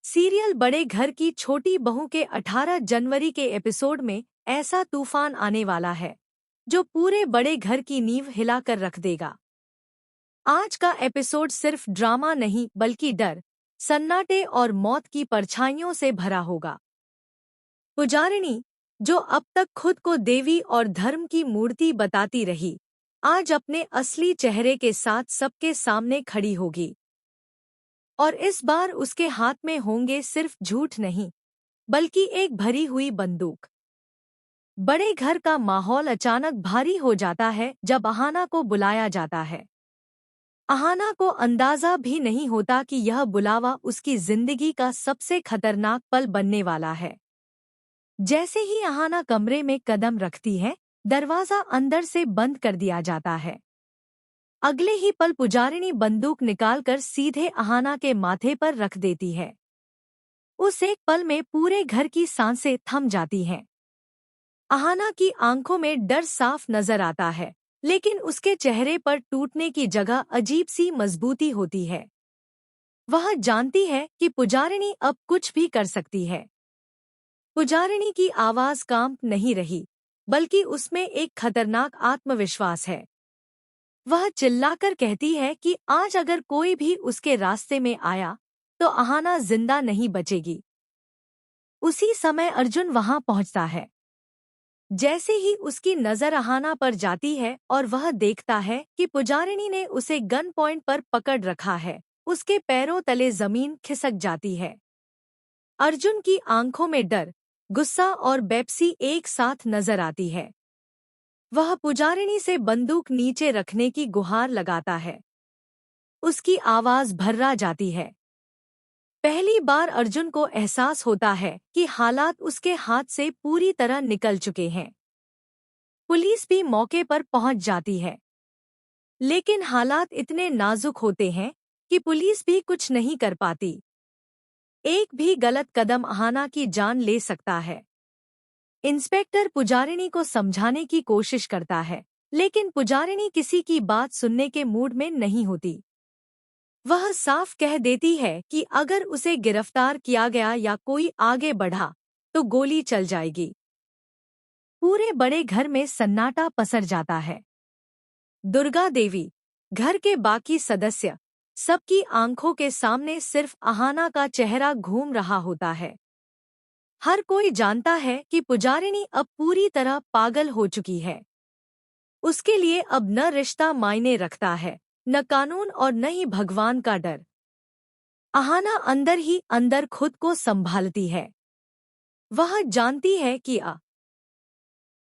Serial बड़े घर की छोटी बहू के 18 जनवरी के एपिसोड में ऐसा तूफान आने वाला है जो पूरे बड़े घर की नींव हिलाकर रख देगा। आज का एपिसोड सिर्फ ड्रामा नहीं बल्कि डर, सन्नाटे और मौत की परछाइयों से भरा होगा। पुजारिणी, जो अब तक खुद को देवी और धर्म की मूर्ति बताती रही, आज अपने असली चेहरे के साथ सबके सामने खड़ी होगी। और इस बार उसके हाथ में होंगे सिर्फ झूठ नहीं, बल्कि एक भरी हुई बंदूक। बड़े घर का माहौल अचानक भारी हो जाता है जब अहाना को बुलाया जाता है। अहाना को अंदाजा भी नहीं होता कि यह बुलावा उसकी जिंदगी का सबसे खतरनाक पल बनने वाला है। जैसे ही अहाना कमरे में कदम रखती है, दरवाजा अंदर से बंद कर दिया जाता है। अगले ही पल पुजारिणी बंदूक निकालकर सीधे अहाना के माथे पर रख देती है। उस एक पल में पूरे घर की सांसें थम जाती हैं। अहाना की आंखों में डर साफ नजर आता है, लेकिन उसके चेहरे पर टूटने की जगह अजीब सी मजबूती होती है। वह जानती है कि पुजारिणी अब कुछ भी कर सकती है। पुजारिणी की आवाज कांप नहीं रही, बल्कि उसमें एक खतरनाक आत्मविश्वास है। वह चिल्लाकर कहती है कि आज अगर कोई भी उसके रास्ते में आया तो अहाना जिंदा नहीं बचेगी। उसी समय अर्जुन वहां पहुंचता है। जैसे ही उसकी नजर अहाना पर जाती है और वह देखता है कि पुजारिणी ने उसे गन पॉइंट पर पकड़ रखा है, उसके पैरों तले जमीन खिसक जाती है। अर्जुन की आंखों में डर, गुस्सा और बेपसी एक साथ नजर आती है। वह पुजारिणी से बंदूक नीचे रखने की गुहार लगाता है। उसकी आवाज भर्रा जाती है। पहली बार अर्जुन को एहसास होता है कि हालात उसके हाथ से पूरी तरह निकल चुके हैं। पुलिस भी मौके पर पहुंच जाती है, लेकिन हालात इतने नाजुक होते हैं कि पुलिस भी कुछ नहीं कर पाती। एक भी गलत कदम अहाना की जान ले सकता है। इंस्पेक्टर पुजारिणी को समझाने की कोशिश करता है, लेकिन पुजारिणी किसी की बात सुनने के मूड में नहीं होती। वह साफ कह देती है कि अगर उसे गिरफ्तार किया गया या कोई आगे बढ़ा तो गोली चल जाएगी। पूरे बड़े घर में सन्नाटा पसर जाता है। दुर्गा देवी, घर के बाकी सदस्य, सबकी आंखों के सामने सिर्फ अहाना का चेहरा घूम रहा होता है। हर कोई जानता है कि पुजारिणी अब पूरी तरह पागल हो चुकी है। उसके लिए अब न रिश्ता मायने रखता है, न कानून और न ही भगवान का डर। अहाना अंदर ही अंदर खुद को संभालती है। वह जानती है कि